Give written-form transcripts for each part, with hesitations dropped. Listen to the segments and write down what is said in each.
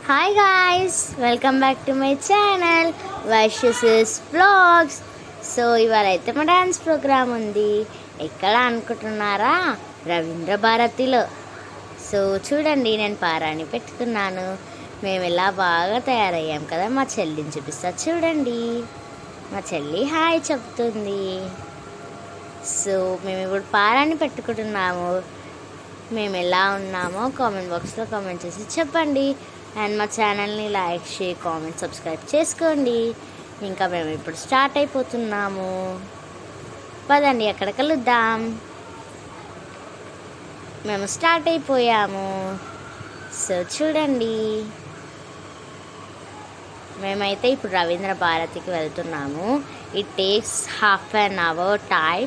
Hi guys, welcome back to my channel Vaishu's vlogs. So ఇవాళ అయితే మా డ్యాన్స్ ప్రోగ్రామ్ ఉంది. ఎక్కడ అనుకుంటున్నారా? రవీంద్ర భారతిలో. సో చూడండి, నేను పారాని పెట్టుకున్నాను. మేము ఎలా బాగా తయారయ్యాం కదా. మా చెల్లిని చూపిస్తా చూడండి. మా చెల్లి హాయ్ చెప్తుంది. సో మేము ఇప్పుడు పారాని పెట్టుకుంటున్నాము. మేము ఎలా ఉన్నామో కామెంట్ బాక్స్లో కామెంట్ చేసి చెప్పండి. అండ్ మా ఛానల్ని లైక్, షేర్, కామెంట్, సబ్స్క్రైబ్ చేసుకోండి. ఇంకా మేము ఇప్పుడు స్టార్ట్ అయిపోతున్నాము. పదండి, అక్కడ కలుద్దాం. మేము స్టార్ట్ అయిపోయాము. సో చూడండి, మేమైతే ఇప్పుడు రవీంద్ర భారతికి వెళ్తున్నాము. It takes ½ time.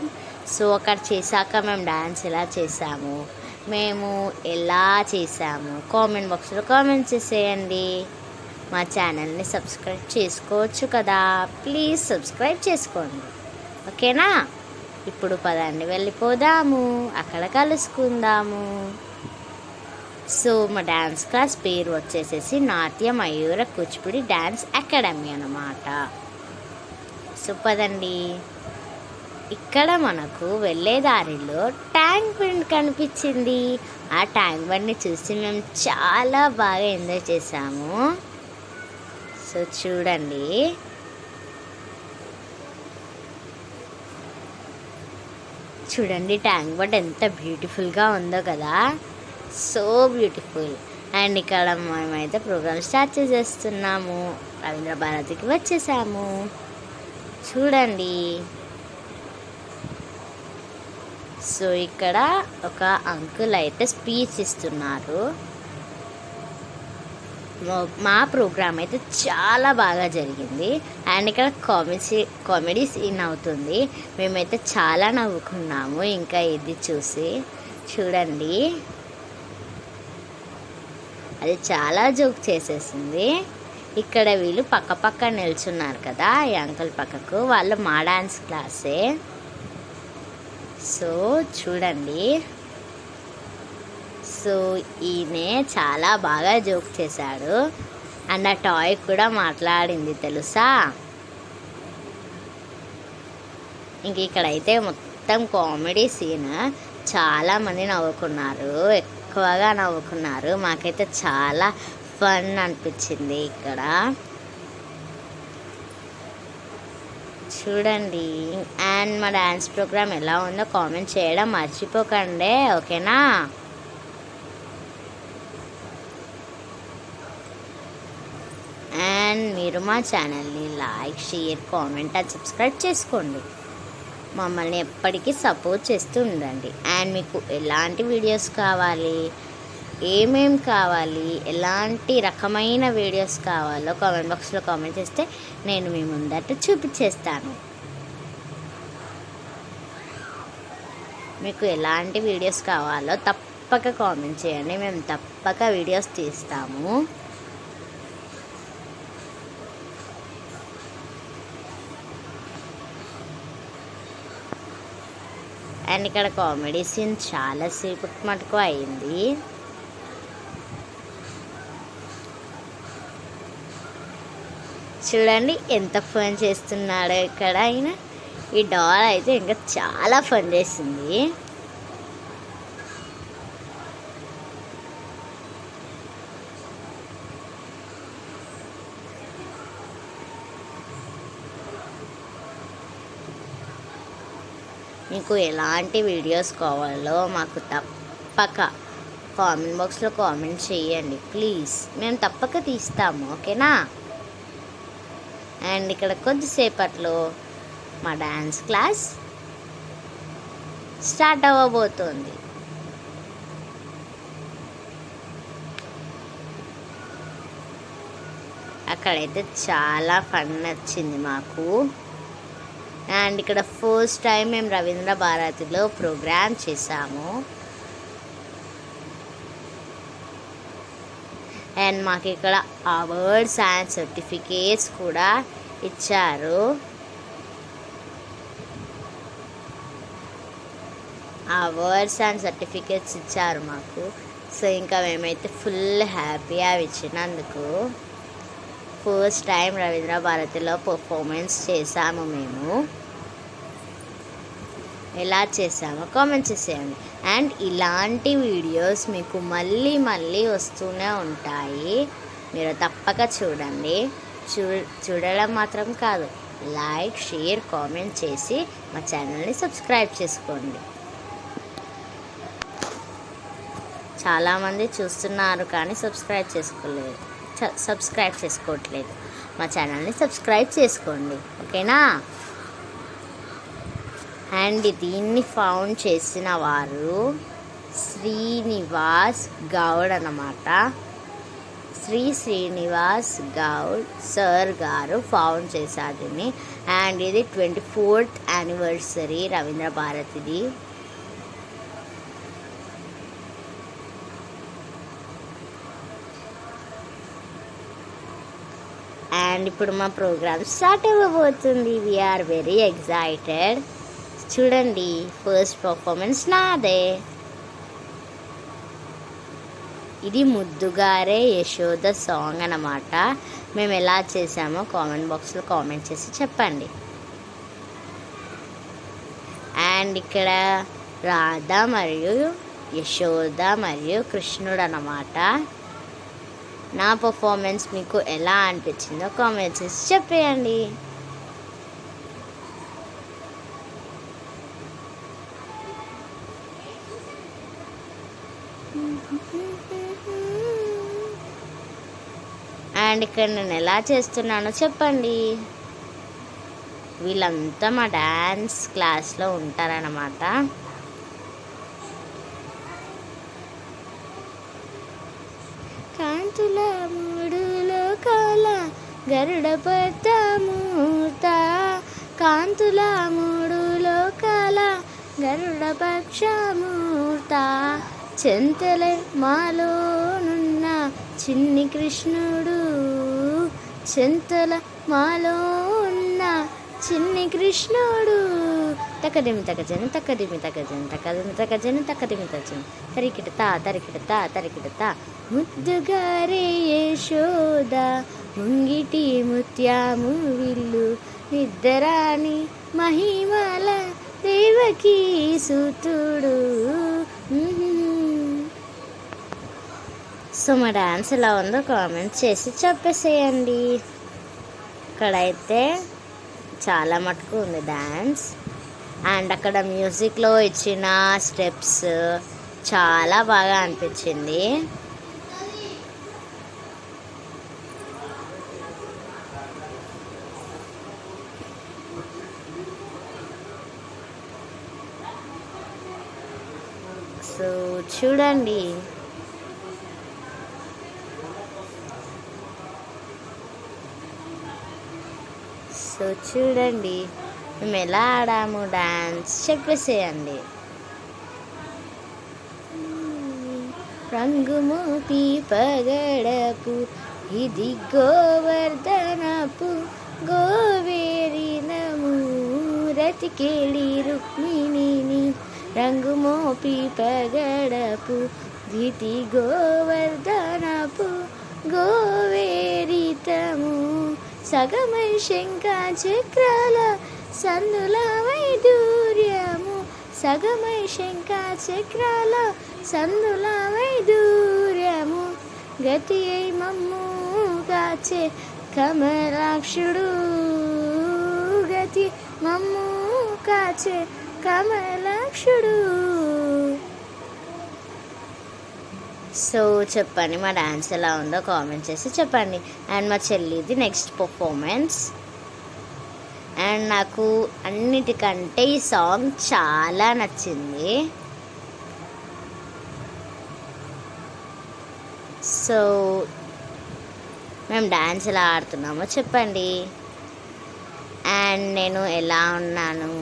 సో అక్కడ చేశాక మేము డ్యాన్స్ ఎలా చేసాము, మేము ఎలా చేసాము కామెంట్ బాక్స్లో కామెంట్ చేసేయండి. మా ఛానల్ని సబ్స్క్రైబ్ చేసుకోవచ్చు కదా, ప్లీజ్ సబ్స్క్రైబ్ చేసుకోండి. ఓకేనా? ఇప్పుడు పదండి వెళ్ళిపోదాము, అక్కడ కలుసుకుందాము. సో మా డ్యాన్స్ క్లాస్ పేరు వచ్చేసేసి నాట్య మయూర కూచిపూడి డ్యాన్స్ అకాడమీ అన్నమాట. సో పదండి, ఇక్కడ మనకు వెళ్ళే దారిలో ట్యాంక్ బండ్ కనిపించింది. ఆ ట్యాంక్ బండ్ని చూసి మేము చాలా బాగా ఎంజాయ్ చేసాము. సో చూడండి, చూడండి ట్యాంక్ బండ్ ఎంత బ్యూటిఫుల్గా ఉందో కదా, సో బ్యూటిఫుల్. అండ్ ఇక్కడ మేమైతే ప్రోగ్రామ్ స్టార్ట్ చేసేస్తున్నాము. రవీంద్ర భారతికి వచ్చేసాము. చూడండి, సో ఇక్కడ ఒక అంకుల్ అయితే స్పీచ్ ఇస్తున్నారు. మా ప్రోగ్రామ్ అయితే చాలా బాగా జరిగింది. అండ్ ఇక్కడ కామెడీ సీన్ అవుతుంది. మేమైతే చాలా నవ్వుకున్నాము. ఇంకా ఇది చూసి చూడండి, అది చాలా జోక్ చేసేసింది. ఇక్కడ వీళ్ళు పక్క నిల్చున్నారు కదా, ఈ అంకుల్ పక్కకు, వాళ్ళు మా డాన్స్ క్లాసే. సో చూడండి, సో ఈయనే చాలా బాగా జోక్ చేశాడు. అండ్ ఆ టాయ్ కూడా మాట్లాడింది తెలుసా. ఇంక ఇక్కడైతే మొత్తం కామెడీ సీన్. చాలామంది నవ్వుకున్నారు, ఎక్కువగా నవ్వుకున్నారు. మాకైతే చాలా ఫన్ అనిపించింది ఇక్కడ. చూడండి, అండ్ మా డ్యాన్స్ ప్రోగ్రామ్ ఎలా ఉందో కామెంట్ చేయడం మర్చిపోకండి, ఓకేనా? అండ్ మీరు మా ఛానల్ని like, share, comment and subscribe చేసుకోండి. మమ్మల్ని ఎప్పటికీ సపోర్ట్ చేస్తూ ఉండండి. అండ్ మీకు ఎలాంటి వీడియోస్ కావాలి, ఏమేం కావాలి, ఎలాంటి రకమైన వీడియోస్ కావాలో కామెంట్ బాక్స్లో కామెంట్ చేస్తే నేను మీ ముందట చూపించేస్తాను. మీకు ఎలాంటి వీడియోస్ కావాలో తప్పక కామెంట్ చేయండి, మేము తప్పక వీడియోస్ తీస్తాము. అండ్ ఇక్కడ కామెడీ సీన్ చాలాసేపు మటుకు అయింది. చూడండి ఎంత ఫన్ చేస్తున్నాడో ఇక్కడ ఆయన. ఈ డాల్ అయితే ఇంకా చాలా ఫన్ చేసింది. మీకు ఎలాంటి వీడియోస్ కావాలో మాకు తప్పక కామెంట్ బాక్స్లో కామెంట్ చేయండి ప్లీజ్, మేము తప్పక తీస్తాము, ఓకేనా? అండ్ ఇక్కడ కొద్దిసేపట్లో మా డ్యాన్స్ క్లాస్ స్టార్ట్ అవ్వబోతోంది. అక్కడైతే చాలా ఫన్ నచ్చింది మాకు. అండ్ ఇక్కడ ఫస్ట్ టైం మేము రవీంద్ర భారతిలో ప్రోగ్రామ్ చేసాము. అండ్ మాకు ఇక్కడ అవార్డ్స్ అండ్ సర్టిఫికేట్స్ కూడా ఇచ్చారు. అవార్డ్స్ అండ్ సర్టిఫికేట్స్ ఇచ్చారు మాకు. సో ఇంకా మేమైతే ఫుల్ హ్యాపీ అవి ఇచ్చినందుకు. ఫస్ట్ టైం రవీంద్ర భారతిలో పర్ఫార్మెన్స్ చేశాము మేము. ఎలా చేసామో కామెంట్ చేసేయండి. అండ్ ఇలాంటి వీడియోస్ మీకు మళ్ళీ మళ్ళీ వస్తూనే ఉంటాయి, మీరు తప్పక చూడండి. చూడడం మాత్రం కాదు, లైక్, షేర్, కామెంట్ చేసి మా ఛానల్ని సబ్స్క్రైబ్ చేసుకోండి. చాలామంది చూస్తున్నారు కానీ సబ్స్క్రైబ్ చేసుకోవట్లేదు. మా ఛానల్ని సబ్స్క్రైబ్ చేసుకోండి, ఓకేనా? అండ్ దీన్ని ఫౌండ్ చేసిన వారు శ్రీనివాస్ గౌడ్ అన్నమాట. శ్రీనివాస్ గౌడ్ సార్ గారు ఫౌండ్ చేశారు దీన్ని. అండ్ ఇది 24th యానివర్సరీ రవీంద్ర భారతిది. అండ్ ఇప్పుడు మా ప్రోగ్రామ్ స్టార్ట్ అవ్వబోతుంది. We're very excited. చూడండి, ఫస్ట్ పర్ఫార్మెన్స్ నాదే. ఇది ముద్దుగారే యశోద సాంగ్ అన్నమాట. మేము ఎలా చేసామో కామెంట్ బాక్స్లో కామెంట్ చేసి చెప్పండి. అండ్ ఇక్కడ రాధ మరియు యశోద మరియు కృష్ణుడు అన్నమాట. నా పర్ఫార్మెన్స్ మీకు ఎలా అనిపించిందో కామెంట్ చేసి చెప్పేయండి. అండ్ ఇక్కడ నేను ఎలా చేస్తున్నానో చెప్పండి. వీళ్ళంతా మా డ్యాన్స్ క్లాస్లో ఉంటారన్నమాట. కాంతుల మూడు లోకాల గరుడ పట్టమూర్త, కాంతుల మూడు లోకాల గరుడ పక్షమూర్త, చెంతలే మాలోనున్న చిన్ని కృష్ణుడు, చెంతల మాలో ఉన్న చిన్ని కృష్ణుడు. తకదిమి తకజన తకదిమి తకజన తకదిమి తకజన తకదిమి తకజన తరికిడతా తరికిడతా తరికిడతా. ముద్దుగారే యశోద ముంగిటి ముత్యాము విల్లు, నిద్దరాని మహిమల దేవకీ సూతుడు. సో మా డ్యాన్స్ ఎలా ఉందో కామెంట్ చేసి చెప్పేసేయండి. ఇక్కడైతే చాలా మటుకు ఉంది డ్యాన్స్. అండ్ అక్కడ మ్యూజిక్లో ఇచ్చిన స్టెప్స్ చాలా బాగా అనిపించింది. సో చూడండి, మేము ఎలా ఆడాము డాన్స్ చెప్పేసేయండి. రంగుమోపి పగడపు ఇది గోవర్ధనపు, గోవేరినము రతికేళి రుక్మిణిని. రంగుమోపి పగడపు ధీతి గోవర్ధనపు, గోవేరితము సగమై శంఖ చక్రాల సందుల వైదూర్యము, సగమై శంఖ చక్రాల సందుల వైదూర్యము. గతి అయి మమ్ము కాచే కమలాక్షుడు, గతి మమ్ము కాచే కమలాక్షుడు. సో చెప్పండి, మా డాన్స్ ఎలా ఉందో కామెంట్ చేసి చెప్పండి. అండ్ మా చెల్లిది నెక్స్ట్ పర్ఫార్మెన్స్. అండ్ నాకు అన్నిటికంటే ఈ సాంగ్ చాలా నచ్చింది. సో మేము డాన్స్ ఎలా ఆడుతున్నామో చెప్పండి. అండ్ నేను ఎలా ఉన్నాను,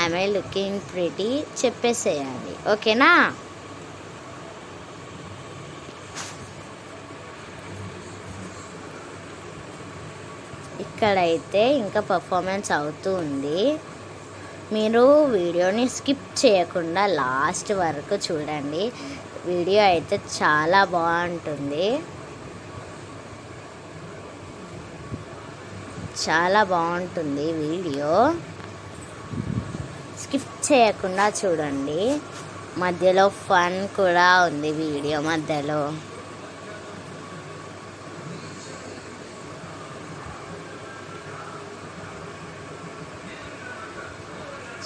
ఆమె లుకింగ్ ప్రిటీ చెప్పేసేయాలి, ఓకేనా? ఇక్కడైతే ఇంకా పర్ఫార్మెన్స్ అవుతూ ఉంది. మీరు వీడియోని స్కిప్ చేయకుండా లాస్ట్ వరకు చూడండి. వీడియో అయితే చాలా బాగుంటుంది, చాలా బాగుంటుంది వీడియో. స్కిప్ చేయకుండా చూడండి, మధ్యలో ఫన్ కూడా ఉంది వీడియో మధ్యలో.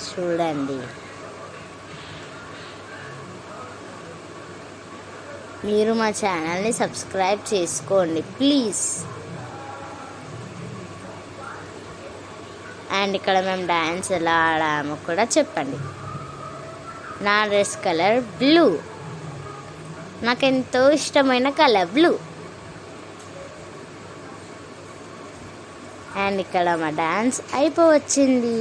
చూడండి, మీరు మా ఛానల్ని సబ్స్క్రైబ్ చేసుకోండి ప్లీజ్. అండ్ ఇక్కడ మేము డ్యాన్స్ ఎలా ఆడామో కూడా చెప్పండి. నా డ్రెస్ కలర్ బ్లూ, నాకు ఎంతో ఇష్టమైన కలర్ బ్లూ. అండ్ ఇక్కడ మా డ్యాన్స్ అయిపోవచ్చింది.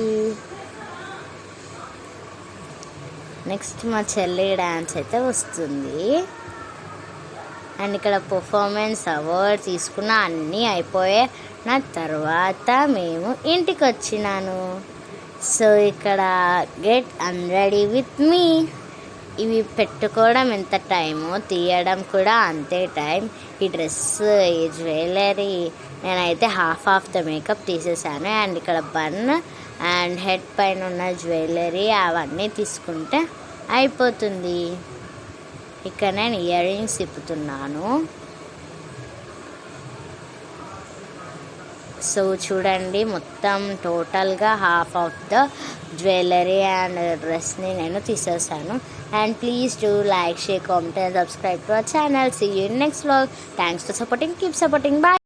నెక్స్ట్ మా చెల్లి డ్యాన్స్ అయితే వస్తుంది. అండ్ ఇక్కడ పర్ఫార్మెన్స్ అవార్డ్ తీసుకున్న అన్నీ అయిపోయాయి. నా తర్వాత మేము ఇంటికి వచ్చినాను. సో ఇక్కడ గెట్ అన్రెడీ విత్ మీ, ఇవి పెట్టుకోవడం ఎంత టైమో తీయడం కూడా అంతే టైం. ఈ డ్రెస్, ఈ జ్యువెలరీ, నేనైతే హాఫ్ ద మేకప్ తీసేసాను. అండ్ ఇక్కడ బన్ అండ్ హెడ్ పైన ఉన్న జ్యువెలరీ అవన్నీ తీసుకుంటే అయిపోతుంది. ఇక్కడ నేను ఇయర్ రింగ్స్ తిప్పుతున్నాను. సో చూడండి, మొత్తం టోటల్గా half of the jewellery and డ్రెస్ని నేను తీసేసాను. And please do like, share, comment and subscribe to our channel. See you in next vlog. Thanks for supporting, keep supporting, bye.